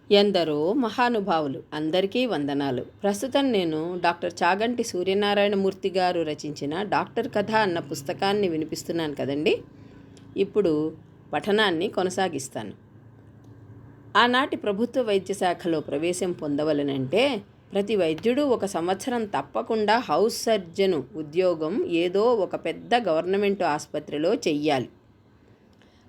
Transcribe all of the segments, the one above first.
ఎందరో మహానుభావులు, అందరికీ వందనాలు. ప్రస్తుతం నేను డాక్టర్ చాగంటి సూర్యనారాయణమూర్తి గారు రచించిన డాక్టర్ కథ అన్న పుస్తకాన్ని వినిపిస్తున్నాను కదండి. ఇప్పుడు పఠనాన్ని కొనసాగిస్తాను. ఆనాటి ప్రభుత్వ వైద్య శాఖలో ప్రవేశం పొందవలనంటే ప్రతి వైద్యుడు 1 సంవత్సరం తప్పకుండా హౌస్ సర్జను ఉద్యోగం ఏదో ఒక పెద్ద గవర్నమెంట్ ఆసుపత్రిలో చెయ్యాలి.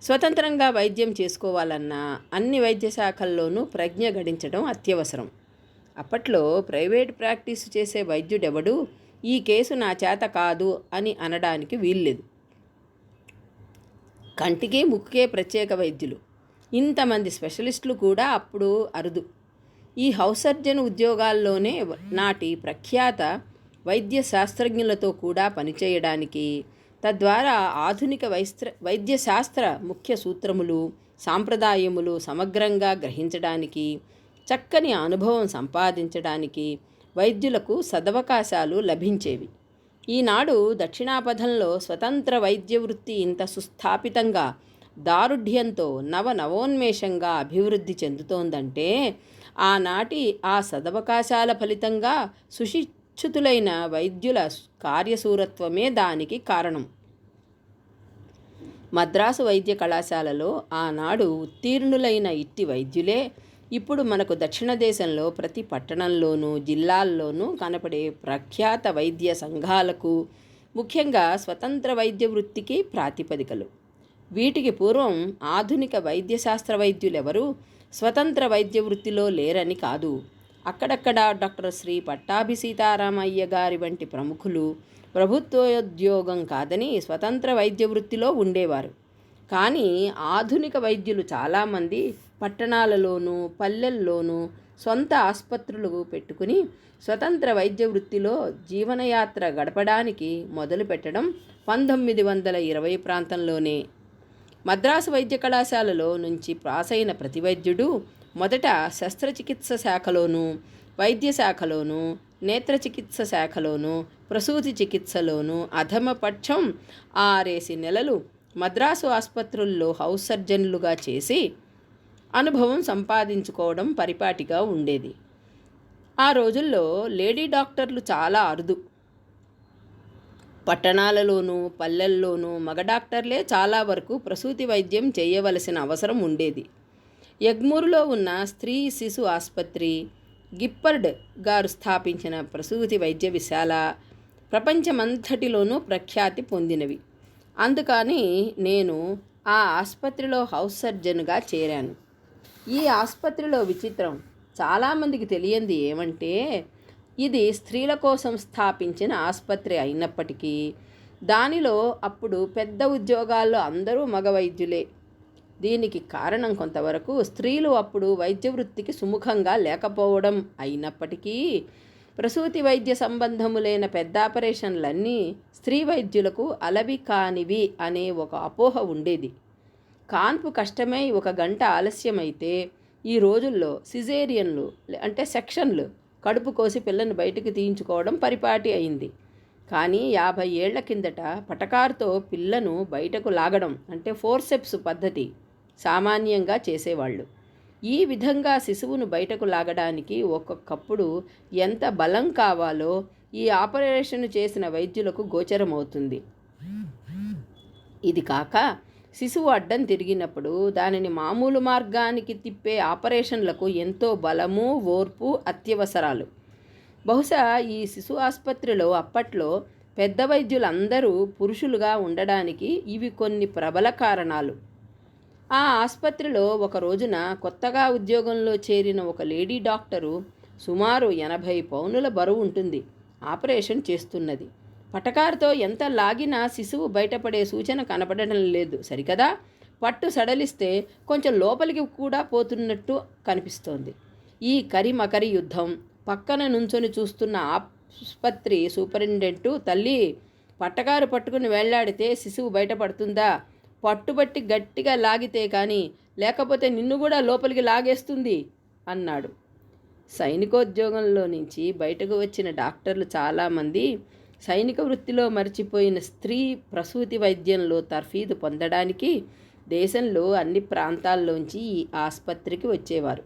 స్వతంత్రంగా వైద్యం చేసుకోవాలన్నా అన్ని వైద్య శాఖల్లోనూ ప్రజ్ఞ గడించడం అత్యవసరం. అప్పట్లో ప్రైవేట్ ప్రాక్టీసు చేసే వైద్యుడెవడూ ఈ కేసు నా చేత కాదు అని అనడానికి వీల్లేదు. కంటికి ముక్కుకే ప్రత్యేక వైద్యులు, ఇంతమంది స్పెషలిస్టులు కూడా అప్పుడు అరుదు. ఈ హౌస్ సర్జన్ ఉద్యోగాల్లోనే నాటి ప్రఖ్యాత వైద్య శాస్త్రజ్ఞులతో కూడా పనిచేయడానికి, తద్వారా ఆధునిక వైద్యశాస్త్ర ముఖ్య సూత్రములు, సాంప్రదాయములు సమగ్రంగా గ్రహించడానికి, చక్కని అనుభవం సంపాదించడానికి వైద్యులకు సదవకాశాలు లభించేవి. ఈనాడు దక్షిణాపథంలో స్వతంత్ర వైద్య వృత్తి ఇంత సుస్థాపితంగా, దారుఢ్యంతో నవోన్మేషంగా అభివృద్ధి చెందుతోందంటే ఆనాటి ఆ సదవకాశాల ఫలితంగా సుశిక్షితులైన వైద్యుల కార్యశూరత్వమే దానికి కారణం. మద్రాసు వైద్య కళాశాలలో ఆనాడు ఉత్తీర్ణులైన ఇట్టి వైద్యులే ఇప్పుడు మనకు దక్షిణ దేశంలో ప్రతి పట్టణంలోనూ జిల్లాల్లోనూ కనపడే ప్రఖ్యాత వైద్య సంఘాలకు, ముఖ్యంగా స్వతంత్ర వైద్య వృత్తికి ప్రాతిపదికలు. వీటికి పూర్వం ఆధునిక వైద్యశాస్త్ర వైద్యులెవరూ స్వతంత్ర వైద్య వృత్తిలో లేరని కాదు. అక్కడక్కడ డాక్టర్ శ్రీ పట్టాభి సీతారామయ్య గారి వంటి ప్రముఖులు ప్రభుత్వోద్యోగం కాదని స్వతంత్ర వైద్య వృత్తిలో ఉండేవారు. కానీ ఆధునిక వైద్యులు చాలామంది పట్టణాలలోనూ పల్లెల్లోనూ సొంత ఆసుపత్రులు పెట్టుకుని స్వతంత్ర వైద్య వృత్తిలో జీవనయాత్ర గడపడానికి మొదలుపెట్టడం 1920 ప్రాంతంలోనే. మద్రాసు వైద్య కళాశాలలో నుంచి పాసైన ప్రతి వైద్యుడు మొదట శస్త్రచికిత్స శాఖలోనూ, వైద్య శాఖలోనూ, నేత్ర చికిత్స శాఖలోనూ, ప్రసూతి చికిత్సలోనూ అధమపక్షం 6 నెలలు మద్రాసు ఆసుపత్రుల్లో హౌస్ సర్జన్లుగా చేసి అనుభవం సంపాదించుకోవడం పరిపాటిగా ఉండేది. ఆ రోజుల్లో లేడీ డాక్టర్లు చాలా అరుదు. పట్టణాలలోనూ పల్లెల్లోనూ మగ డాక్టర్లే చాలా వరకు ప్రసూతి వైద్యం చేయవలసిన అవసరం ఉండేది. ఎగ్మూరులో ఉన్న స్త్రీ శిశు ఆసుపత్రి, గిప్పర్డ్ గారు స్థాపించిన ప్రసూతి వైద్య విశాల ప్రపంచమంతటిలోనూ ప్రఖ్యాతి పొందినవి. అందుకని నేను ఆ ఆసుపత్రిలో హౌస్ సర్జన్గా చేరాను. ఈ ఆసుపత్రిలో విచిత్రం, చాలామందికి తెలియంది ఏమంటే ఇది స్త్రీల కోసం స్థాపించిన ఆసుపత్రి అయినప్పటికీ దానిలో అప్పుడు పెద్ద ఉద్యోగాల్లో అందరూ మగ వైద్యులే. దీనికి కారణం కొంతవరకు స్త్రీలు అప్పుడు వైద్య వృత్తికి సుముఖంగా లేకపోవడం అయినప్పటికీ ప్రసూతి వైద్య సంబంధములైన పెద్ద ఆపరేషన్లన్నీ స్త్రీ వైద్యులకు అలవి కానివి అనే ఒక అపోహ ఉండేది. కాన్పు కష్టమై 1 గంట ఆలస్యమైతే ఈ రోజుల్లో సిజేరియన్లు అంటే సెక్షన్లు, కడుపు కోసి పిల్లని బయటకు తీయించుకోవడం పరిపాటి అయింది. కానీ 50 ఏళ్ల కిందట పటకారుతో పిల్లను బయటకు లాగడం అంటే ఫోర్సెప్స్ పద్ధతి సామాన్యంగా చేసేవాళ్ళు. ఈ విధంగా శిశువును బయటకు లాగడానికి ఒక్కొక్కప్పుడు ఎంత బలం కావాలో ఈ ఆపరేషన్ చేసిన వైద్యులకు గోచరమవుతుంది. ఇది కాక శిశువు అడ్డం తిరిగినప్పుడు దానిని మామూలు మార్గానికి తిప్పే ఆపరేషన్లకు ఎంతో బలము, ఓర్పు అత్యవసరాలు. బహుశా ఈ శిశు ఆసుపత్రిలో అప్పట్లో పెద్ద వైద్యులందరూ పురుషులుగా ఉండడానికి ఇవి కొన్ని ప్రబల కారణాలు. ఆ ఆసుపత్రిలో ఒక రోజున కొత్తగా ఉద్యోగంలో చేరిన ఒక లేడీ డాక్టరు, సుమారు 80 పౌనుల బరువు ఉంటుంది, ఆపరేషన్ చేస్తున్నది. పటకారుతో ఎంత లాగినా శిశువు బయటపడే సూచన కనపడడం లేదు సరికదా. పట్టు సడలిస్తే కొంచెం లోపలికి కూడా పోతున్నట్టు కనిపిస్తోంది. ఈ కరిమకరి యుద్ధం పక్కన నుంచొని చూస్తున్న ఆసుపత్రి సూపరింటెండెంటు, తల్లి పట్టకారు పట్టుకుని వేళ్లాడితే శిశువు బయటపడుతుందా? పట్టుబట్టి గట్టిగా లాగితే కానీ, లేకపోతే నిన్ను కూడా లోపలికి లాగేస్తుంది అన్నాడు. సైనికోద్యోగంలో నుంచి బయటకు వచ్చిన డాక్టర్లు చాలామంది సైనిక వృత్తిలో మర్చిపోయిన స్త్రీ ప్రసూతి వైద్యంలో తర్ఫీదు పొందడానికి దేశంలో అన్ని ప్రాంతాల్లోంచి ఈ ఆసుపత్రికి వచ్చేవారు.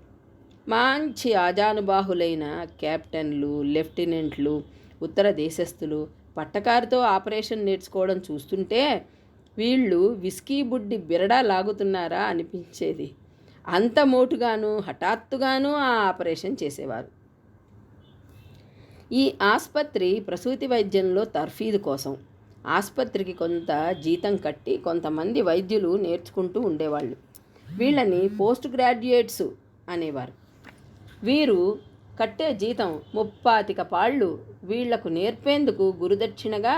మంచి ఆజానుబాహులైన కెప్టెన్లు, లెఫ్టినెంట్లు, ఉత్తర దేశస్థులు పట్టకారుతో ఆపరేషన్ నేర్చుకోవడం చూస్తుంటే వీళ్ళు విస్కీ బుడ్డి బిరడా లాగుతున్నారా అనిపించేది. అంత మోటుగాను హఠాత్తుగాను ఆ ఆపరేషన్ చేసేవారు. ఈ ఆసుపత్రి ప్రసూతి వైద్యంలో తర్ఫీదు కోసం ఆసుపత్రికి కొంత జీతం కట్టి కొంతమంది వైద్యులు నేర్చుకుంటూ ఉండేవాళ్ళు. వీళ్ళని పోస్ట్ గ్రాడ్యుయేట్స్ అనేవారు. వీరు కట్టే జీతం 35 పాళ్ళు వీళ్లకు నేర్పేందుకు గురుదక్షిణగా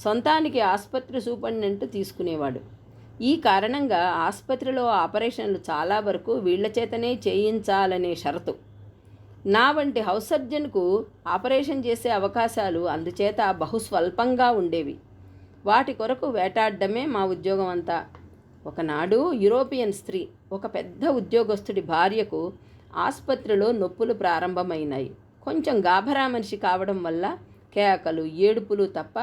సొంతానికి ఆసుపత్రి సూపరింటెండెంట్ తీసుకునేవాడు. ఈ కారణంగా ఆసుపత్రిలో ఆపరేషన్లు చాలా వరకు వీళ్ల చేతనే చేయించాలనే షరతు. నా వంటి హౌస్ సర్జన్కు ఆపరేషన్ చేసే అవకాశాలు అందుచేత బహుస్వల్పంగా ఉండేవి. వాటి కొరకు వేటాడడమే మా ఉద్యోగం అంతా. ఒకనాడు యూరోపియన్ స్త్రీ, ఒక పెద్ద ఉద్యోగస్తుడి భార్యకు ఆసుపత్రిలో నొప్పులు ప్రారంభమైనాయి. కొంచెం గాభరా మనిషి కావడం వల్ల కేకలు, ఏడుపులు తప్ప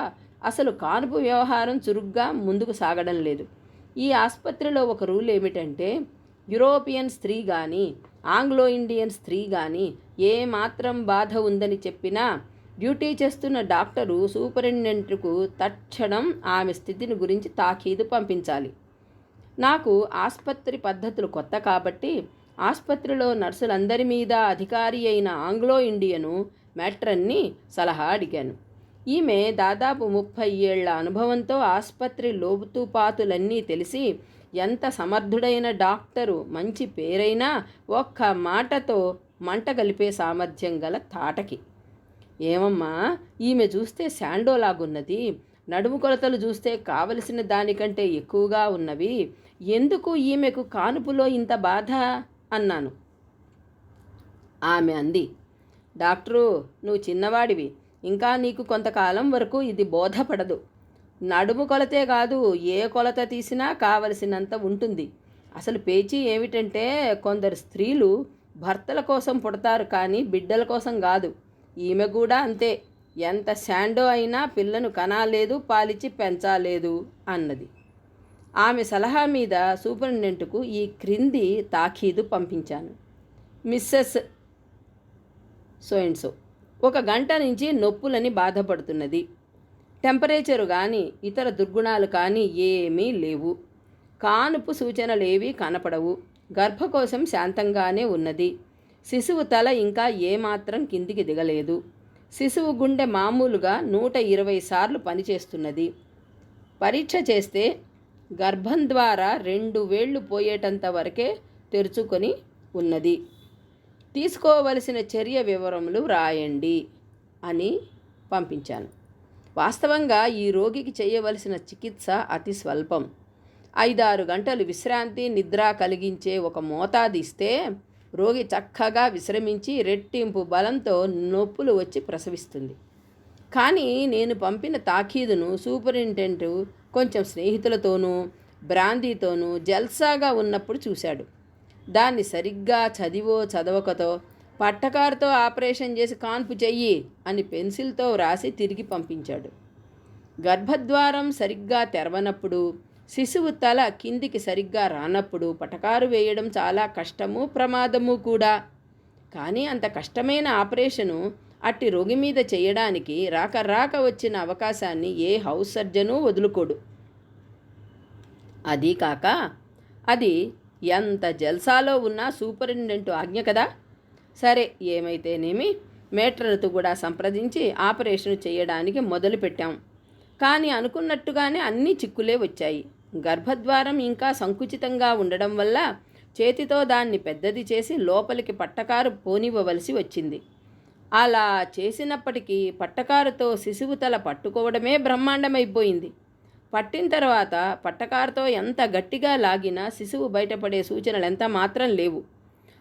అసలు కానుపు వ్యవహారం చురుగ్గా ముందుకు సాగడం లేదు. ఈ ఆసుపత్రిలో ఒక రూల్ ఏమిటంటే, యూరోపియన్ స్త్రీ కానీ ఆంగ్లో ఇండియన్ స్త్రీ కానీ ఏ మాత్రం బాధ ఉందని చెప్పినా డ్యూటీ చేస్తున్న డాక్టరు సూపరింటెండెంట్కు తక్షణం ఆమె స్థితిని గురించి తాకీదు పంపించాలి. నాకు ఆసుపత్రి పద్ధతులు కొత్త కాబట్టి ఆసుపత్రిలో నర్సులందరి మీద అధికారి అయిన ఆంగ్లో ఇండియను మ్యాట్రన్ని సలహా అడిగాను. ఈమె దాదాపు 30 ఏళ్ల అనుభవంతో ఆసుపత్రి లోతుపాతులన్నీ తెలిసి ఎంత సమర్థుడైన డాక్టరు, మంచి పేరైనా ఒక్క మాటతో మంట కలిపే సామర్థ్యం గల తాటకి. ఏమమ్మా, ఈమె చూస్తే శాండోలాగున్నది, నడుము కొలతలు చూస్తే కావలసిన దానికంటే ఎక్కువగా ఉన్నవి, ఎందుకు ఈమెకు కానుపులో ఇంత బాధ అన్నాను. ఆమె అంది, డాక్టరు, నువ్వు చిన్నవాడివి, ఇంకా నీకు కొంతకాలం వరకు ఇది బోధపడదు. నడుము కొలతే కాదు, ఏ కొలత తీసినా కావలసినంత ఉంటుంది. అసలు పేచీ ఏమిటంటే, కొందరు స్త్రీలు భర్తల కోసం పుడతారు కానీ బిడ్డల కోసం కాదు. ఈమె కూడా అంతే. ఎంత శాండో అయినా పిల్లను కనాలేదు, పాలిచ్చి పెంచాలేదు అన్నది. ఆమె సలహా మీద సూపరింటెండెంట్కు ఈ క్రింది తాకీదు పంపించాను. మిస్సెస్ సో అండ్ సో 1 గంట నుంచి నొప్పులని బాధపడుతున్నది. టెంపరేచరు కానీ ఇతర దుర్గుణాలు కానీ ఏమీ లేవు. కానుపు సూచనలేవీ కనపడవు. గర్భకోశం శాంతంగానే ఉన్నది. శిశువు తల ఇంకా ఏమాత్రం కిందికి దిగలేదు. శిశువు గుండె మామూలుగా 120 సార్లు పనిచేస్తున్నది. పరీక్ష చేస్తే గర్భం ద్వారా 2 వేళ్లు పోయేటంత వరకే తెరుచుకొని ఉన్నది. తీసుకోవలసిన చర్య వివరములు రాయండి అని పంపించాను. వాస్తవంగా ఈ రోగికి చేయవలసిన చికిత్స అతి స్వల్పం. 5-6 గంటలు విశ్రాంతి, నిద్ర కలిగించే ఒక మోతాదు ఇస్తే రోగి చక్కగా విశ్రమించి రెట్టింపు బలంతో నొప్పులు వచ్చి ప్రసవిస్తుంది. కానీ నేను పంపిన తాకీదును సూపరింటెండెంట్ కొంచెం స్నేహితులతోనూ బ్రాందీతోనూ జల్సాగా ఉన్నప్పుడు చూశాడు. దాన్ని సరిగ్గా చదివో చదవకతో పట్టకారుతో ఆపరేషన్ చేసి కాన్పు చెయ్యి అని పెన్సిల్తో వ్రాసి తిరిగి పంపించాడు. గర్భద్వారం సరిగ్గా తెరవనప్పుడు, శిశువు తల కిందికి సరిగ్గా రానప్పుడు పటకారు వేయడం చాలా కష్టము, ప్రమాదము కూడా. కానీ అంత కష్టమైన ఆపరేషను అట్టి రోగి మీద చేయడానికి రాక వచ్చిన అవకాశాన్ని ఏ హౌస్ సర్జను వదులుకోడు. అదీ కాక అది ఎంత జల్సాలో ఉన్నా సూపరింటెండెంట్ ఆజ్ఞ కదా. సరే, ఏమైతేనేమి మేట్రన్తో కూడా సంప్రదించి ఆపరేషన్ చేయడానికి మొదలుపెట్టాం. కానీ అనుకున్నట్టుగానే అన్ని చిక్కులే వచ్చాయి. గర్భద్వారం ఇంకా సంకుచితంగా ఉండడం వల్ల చేతితో దాన్ని పెద్దది చేసి లోపలికి పట్టకారు పోనివ్వవలసి వచ్చింది. అలా చేసినప్పటికీ పట్టకారుతో శిశువు తల పట్టుకోవడమే బ్రహ్మాండమైపోయింది. పట్టిన తర్వాత పట్టకారుతో ఎంత గట్టిగా లాగినా శిశువు బయటపడే సూచనలు ఎంత మాత్రం లేవు.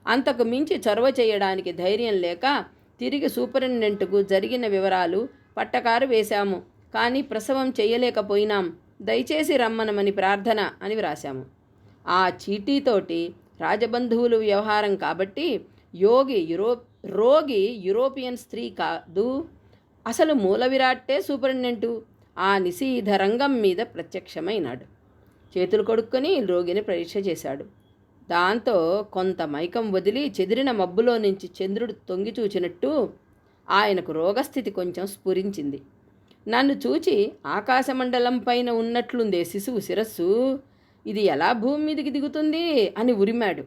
అంతకు మించి చొరవ చేయడానికి ధైర్యం లేక తిరిగి సూపరింటెండెంట్కు జరిగిన వివరాలు పట్టకారు వేశాము. కానీ ప్రసవం చేయలేకపోయినాం, దయచేసి రమ్మనమని ప్రార్థన అని వ్రాశాము. ఆ చీటీతోటి రాజబంధువులు వ్యవహారం కాబట్టి రోగి యూరోపియన్ స్త్రీ కాదు, అసలు మూల విరాట్టే సూపరింటెండెంటు ఆ నిశీధ రంగం మీద ప్రత్యక్షమైనాడు. చేతులు కొడుక్కొని రోగిని పరీక్ష చేశాడు. దాంతో కొంత మైకం వదిలి చెదిరిన మబ్బులో నుంచి చంద్రుడు తొంగి చూచినట్టు ఆయనకు రోగస్థితి కొంచెం స్ఫురించింది. నన్ను చూచి ఆకాశమండలం పైన ఉన్నట్లుందే శిశువు శిరస్సు, ఇది ఎలా భూమి మీదికి దిగుతుంది అని ఉరిమాడు.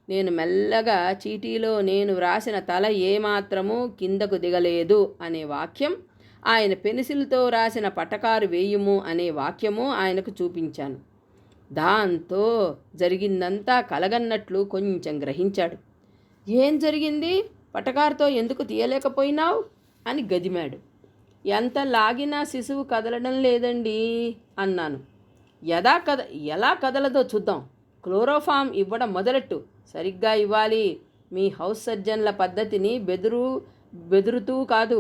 నేను మెల్లగా చీటీలో నేను వ్రాసిన తల ఏమాత్రమూ కిందకు దిగలేదు అనే వాక్యం, ఆయన పెన్సిల్తో రాసిన పటకారు వేయుము అనే వాక్యము ఆయనకు చూపించాను. దాంతో జరిగిందంతా కలగన్నట్లు కొంచెం గ్రహించాడు. ఏం జరిగింది? పటకారుతో ఎందుకు తీయలేకపోయినావు అని గదిమాడు. ఎంత లాగినా శిశువు కదలడం లేదండి అన్నాను. ఎలా కదలదో చూద్దాం. క్లోరోఫామ్ ఇవ్వడం మొదలెట్టు. సరిగ్గా ఇవ్వాలి. మీ హౌస్ సర్జన్ల పద్ధతిని బెదురుతూ కాదు,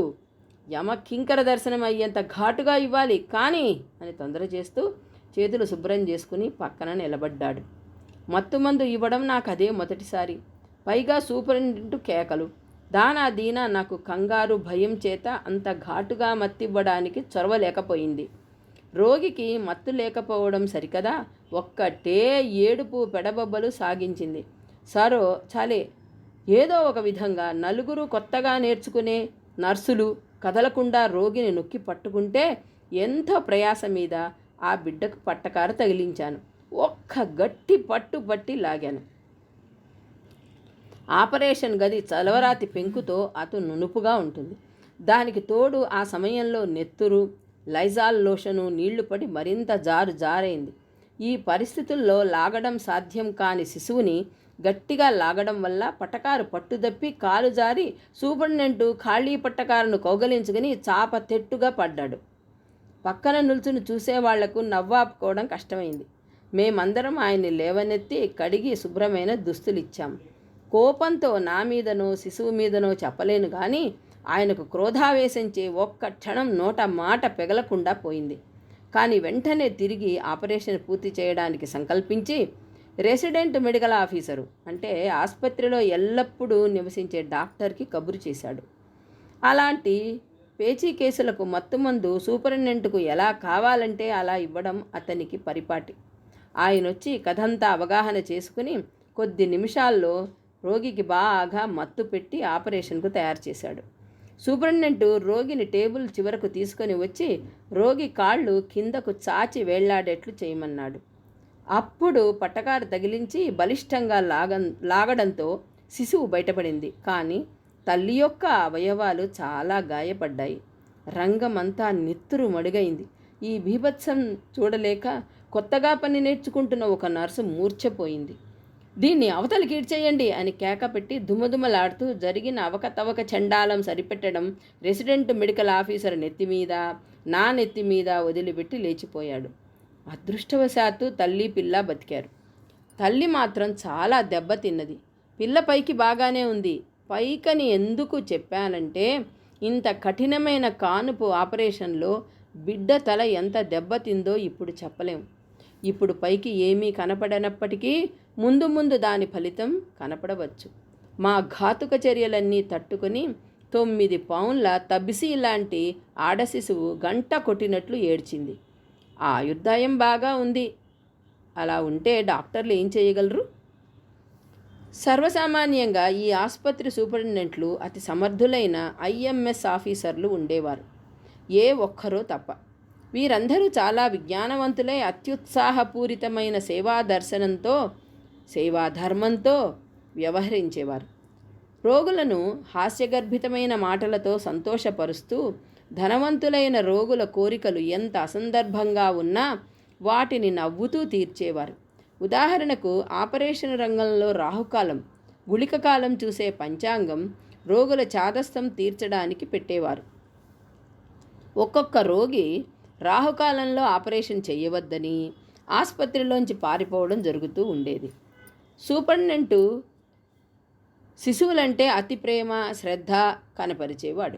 యమకింకర దర్శనం అయ్యేంత ఘాటుగా ఇవ్వాలి కానీ అని తొందర చేస్తూ చేతులు శుభ్రం చేసుకుని పక్కన నిలబడ్డాడు. మత్తుమందు ఇవ్వడం నాకు అదే మొదటిసారి. పైగా సూపరింటెండెంట్ కేకలు. దానా దీనా నాకు కంగారు భయం చేత అంత ఘాటుగా మత్తివ్వడానికి చొరవ లేకపోయింది. రోగికి మత్తు లేకపోవడం సరికదా, ఒక్కటే ఏడుపు పెడబొబ్బలు సాగించింది. సరో చాలే. ఏదో ఒక విధంగా నలుగురు కొత్తగా నేర్చుకునే నర్సులు కదలకుండా రోగిని నొక్కి పట్టుకుంటే ఎంతో ప్రయాస మీద ఆ బిడ్డకు పట్టకారు తగిలించాను. ఒక్క గట్టి పట్టి లాగాను. ఆపరేషన్ గది చలవరాతి పెంకుతో అటు నునుపుగా ఉంటుంది. దానికి తోడు ఆ సమయంలో నెత్తురు, లైజాల్ లోషను నీళ్లు పడి మరింత జారైంది. ఈ పరిస్థితుల్లో లాగడం సాధ్యం కాని శిశువుని గట్టిగా లాగడం వల్ల పటకారు పట్టుదప్పి కాలు జారి సూపరింటెండెంట్ ఖాళీ పట్టకారును కౌగలించుకుని చాప తెట్టుగా పడ్డాడు. పక్కన నిల్చుని చూసేవాళ్లకు నవ్వాపుకోవడం కష్టమైంది. మేమందరం ఆయన్ని లేవనెత్తి కడిగి శుభ్రమైన దుస్తులిచ్చాం. కోపంతో నా మీదనో శిశువు మీదనో చెప్పలేను కానీ ఆయనకు క్రోధావేశించి ఒక్క క్షణం నోట మాట పెగలకుండా పోయింది. కానీ వెంటనే తిరిగి ఆపరేషన్ పూర్తి చేయడానికి సంకల్పించి రెసిడెంట్ మెడికల్ ఆఫీసరు అంటే ఆసుపత్రిలో ఎల్లప్పుడూ నివసించే డాక్టర్కి కబురు చేశాడు. అలాంటి పేచీ కేసులకు మత్తుమందు సూపరింటెండెంట్కు ఎలా కావాలంటే అలా ఇవ్వడం అతనికి పరిపాటి. ఆయనొచ్చి కథంతా అవగాహన చేసుకుని కొద్ది నిమిషాల్లో రోగికి బాగా మత్తు పెట్టి ఆపరేషన్కు తయారు చేశాడు. సూపరింటెండెంట్ రోగిని టేబుల్ చివరకు తీసుకొని వచ్చి రోగి కాళ్ళు కిందకు చాచి వేళ్లాడేట్లు చేయమన్నాడు. అప్పుడు పట్టకారు తగిలించి బలిష్టంగా లాగడంతో శిశువు బయటపడింది. కానీ తల్లి యొక్క అవయవాలు చాలా గాయపడ్డాయి. రంగమంతా నెత్తురు మడుగైంది. ఈ బీభత్సం చూడలేక కొత్తగా పని నేర్చుకుంటున్న ఒక నర్సు మూర్ఛపోయింది. దీన్ని అవతలికి ఈడ్చేయండి అని కేక పెట్టి దుమదుమలాడుతూ జరిగిన అవకతవక చండాలం సరిపెట్టడం రెసిడెంట్ మెడికల్ ఆఫీసర్ నెత్తిమీద నా నెత్తిమీద వదిలిపెట్టి లేచిపోయాడు. అదృష్టవశాత్తు తల్లి పిల్ల బతికారు. తల్లి మాత్రం చాలా దెబ్బతిన్నది. పిల్ల పైకి బాగానే ఉంది. పైకని ఎందుకు చెప్పానంటే ఇంత కఠినమైన కానుపు ఆపరేషన్లో బిడ్డ తల ఎంత దెబ్బతిందో ఇప్పుడు చెప్పలేం. ఇప్పుడు పైకి ఏమీ కనపడనప్పటికీ ముందు దాని ఫలితం కనపడవచ్చు. మా ఘాతుక చర్యలన్నీ తట్టుకొని 9 పౌండ్ల తబిసి లాంటి ఆడశిశువు గంట కొట్టినట్లు ఏడ్చింది. ఆయుర్దాయం బాగా ఉంది. అలా ఉంటే డాక్టర్లు ఏం చేయగలరు? సర్వసామాన్యంగా ఈ ఆసుపత్రి సూపరింటెండెంట్లు అతి సమర్థులైన ఐఎంఎస్ ఆఫీసర్లు ఉండేవారు, ఏ ఒక్కరో తప్ప. వీరందరూ చాలా విజ్ఞానవంతులై అత్యుత్సాహపూరితమైన సేవాధర్మంతో వ్యవహరించేవారు. రోగులను హాస్యగర్భితమైన మాటలతో సంతోషపరుస్తూ ధనవంతులైన రోగుల కోరికలు ఎంత అసందర్భంగా ఉన్నా వాటిని నవ్వుతూ తీర్చేవారు. ఉదాహరణకు ఆపరేషన్ రంగంలో రాహుకాలం, గుళిక కాలం చూసే పంచాంగం రోగుల చాదస్తం తీర్చడానికి పెట్టేవారు. ఒక్కొక్క రోగి రాహుకాలంలో ఆపరేషన్ చేయవద్దని ఆసుపత్రిలోంచి పారిపోవడం జరుగుతూ ఉండేది. సూపరింటెండెంట్ శిశువులంటే అతి ప్రేమ శ్రద్ధ కనపరిచేవాడు.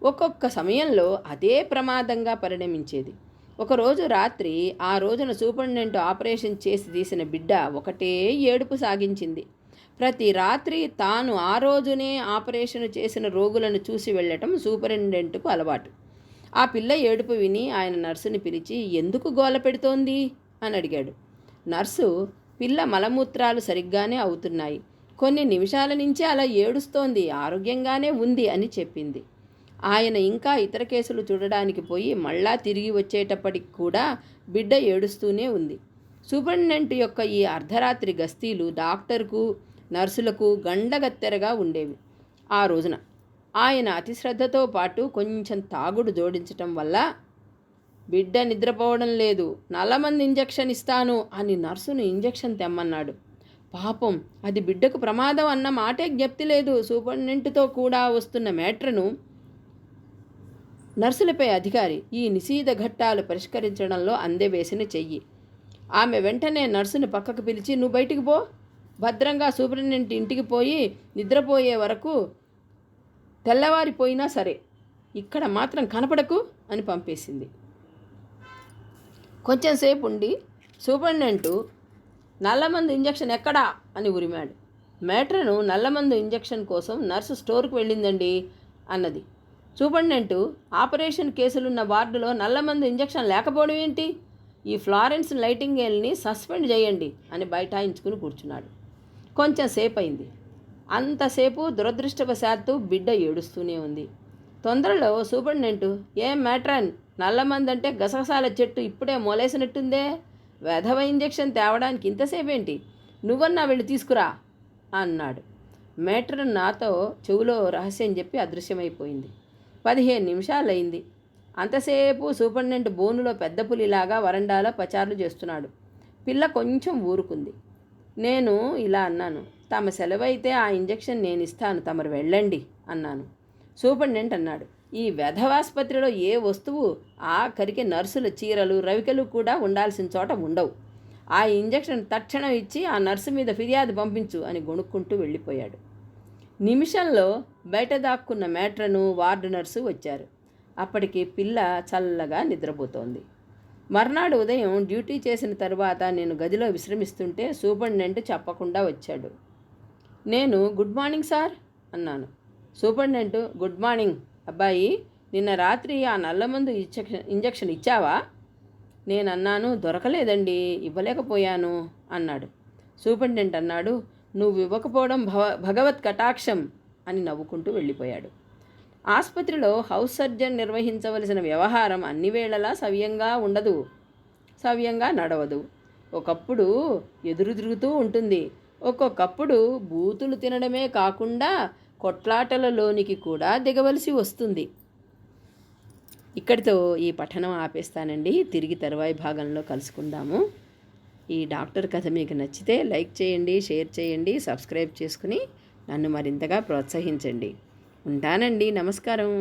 ఒక్కొక్క సమయంలో అదే ప్రమాదంగా పరిణమించేది. ఒకరోజు రాత్రి ఆ రోజున సూపరింటెండెంట్ ఆపరేషన్ చేసి తీసిన బిడ్డ ఒకటే ఏడుపు సాగించింది. ప్రతి రాత్రి తాను ఆ రోజునే ఆపరేషన్ చేసిన రోగులను చూసి వెళ్ళటం సూపరింటెండెంట్కు అలవాటు. ఆ పిల్ల ఏడుపు విని ఆయన నర్సుని పిలిచి ఎందుకు గోల పెడుతోంది అని అడిగాడు. నర్సు, పిల్ల మలమూత్రాలు సరిగ్గానే అవుతున్నాయి. కొన్ని నిమిషాల నుంచి అలా ఏడుస్తోంది, ఆరోగ్యంగానే ఉంది అని చెప్పింది. ఆయన ఇంకా ఇతర కేసులు చూడడానికి పోయి మళ్ళా తిరిగి వచ్చేటప్పటికి కూడా బిడ్డ ఏడుస్తూనే ఉంది. సూపరింటెండెంట్ యొక్క ఈ అర్ధరాత్రి గస్తీలు డాక్టర్కు, నర్సులకు గండగత్తెరగా ఉండేవి. ఆ రోజున ఆయన అతిశ్రద్ధతో పాటు కొంచెం తాగుడు జోడించటం వల్ల బిడ్డ నిద్రపోవడం లేదు, నల్లమంది ఇంజెక్షన్ ఇస్తాను అని నర్సును ఇంజెక్షన్ తెమ్మన్నాడు. పాపం, అది బిడ్డకు ప్రమాదం అన్న మాటే జ్ఞప్తి లేదు. సూపరింటెండెంట్తో కూడా వస్తున్న మేట్రను నర్సులపై అధికారి ఈ నిషేధ ఘట్టాలు పరిష్కరించడంలో అందెవేసిన చెయ్యి. ఆమె వెంటనే నర్సుని పక్కకు పిలిచి, నువ్వు బయటికి పో, భద్రంగా సూపరింటెండెంట్ ఇంటికి పోయి నిద్రపోయే వరకు తెల్లవారిపోయినా సరే ఇక్కడ మాత్రం కనపడకు అని పంపేసింది. కొంచెంసేపు ఉండి సూపరింటెండెంటు నల్లమందు ఇంజెక్షన్ ఎక్కడా అని ఉరిమాడు. మేట్రను నల్లమందు ఇంజెక్షన్ కోసం నర్సు స్టోర్కు వెళ్ళిందండి అన్నది. సూపరింటెండెంటు ఆపరేషన్ కేసులున్న వార్డులో నల్లమందు ఇంజెక్షన్ లేకపోవడం ఏంటి? ఈ ఫ్లారెన్స్ నైటింగేల్ని సస్పెండ్ చేయండి అని బైఠాయించుకుని కూర్చున్నాడు. కొంచెం సేపు అయింది. అంతసేపు దురదృష్టవశాత్తు బిడ్డ ఏడుస్తూనే ఉంది. తొందరలో సూపరింటెండెంటు, ఏం మేట్రన్, నల్లమందంటే గసగసాల చెట్టు ఇప్పుడే మొలేసినట్టుందే, వెధవ ఇంజెక్షన్ తేవడానికి ఇంతసేపేంటి, నువ్వన్నా వెళ్ళి తీసుకురా అన్నాడు. మేట్రన్ నాతో చెవులో రహస్యం చెప్పి అదృశ్యమైపోయింది. 15 నిమిషాలైంది. అంతసేపు సూపరింటెండెంట్ బోనులో పెద్ద పులిలాగా వరండాలో పచార్లు చేస్తున్నాడు. పిల్ల కొంచెం ఊరుకుంది. నేను ఇలా అన్నాను, తమ సెలవైతే ఆ ఇంజెక్షన్ నేను ఇస్తాను, తమరు వెళ్ళండి అన్నాను. సూపరింటెండెంట్ అన్నాడు, ఈ వెధవాసుపత్రిలో ఏ వస్తువు ఆఖరికి నర్సుల చీరలు, రవికలు కూడా ఉండాల్సిన చోట ఉండవు. ఆ ఇంజెక్షన్ తక్షణం ఇచ్చి ఆ నర్సు మీద ఫిర్యాదు పంపించు అని గొణుక్కుంటూ వెళ్ళిపోయాడు. నిమిషంలో బయట దాక్కున్న మేట్రను, వార్డు నర్సు వచ్చారు. అప్పటికి పిల్ల చల్లగా నిద్రపోతోంది. మర్నాడు ఉదయం డ్యూటీ చేసిన తర్వాత నేను గదిలో విశ్రమిస్తుంటే సూపరింటెండెంట్ చెప్పకుండా వచ్చాడు. నేను గుడ్ మార్నింగ్ సార్ అన్నాను. Superintendent, good morning. అబ్బాయి, నిన్న రాత్రి ఆ నల్లమందు ఇంజెక్షన్ ఇచ్చావా? నేను అన్నాను, దొరకలేదండి, ఇవ్వలేకపోయాను అన్నాడు. సూపరింటెండెంట్ అన్నాడు, నువ్వు ఇవ్వకపోవడం భగవత్ కటాక్షం అని నవ్వుకుంటూ వెళ్ళిపోయాడు. ఆసుపత్రిలో హౌస్ సర్జన్ నిర్వహించవలసిన వ్యవహారం అన్ని వేళలా సవ్యంగా ఉండదు, సవ్యంగా నడవదు. ఒకప్పుడు ఎదురు తిరుగుతూ ఉంటుంది, ఒక్కొక్కప్పుడు బూతులు తినడమే కాకుండా కొట్లాటలలోనికి కూడా దిగవలసి వస్తుంది. ఇక్కడితో ఈ పఠనం ఆపేస్తానండి. తిరిగి తరువాయి భాగంలో కలుసుకుందాము. ఈ డాక్టర్ కథ మీకు నచ్చితే లైక్ చేయండి, షేర్ చేయండి, సబ్స్క్రైబ్ చేసుకుని నన్ను మరింతగా ప్రోత్సహించండి. ఉంటానండి. నమస్కారం.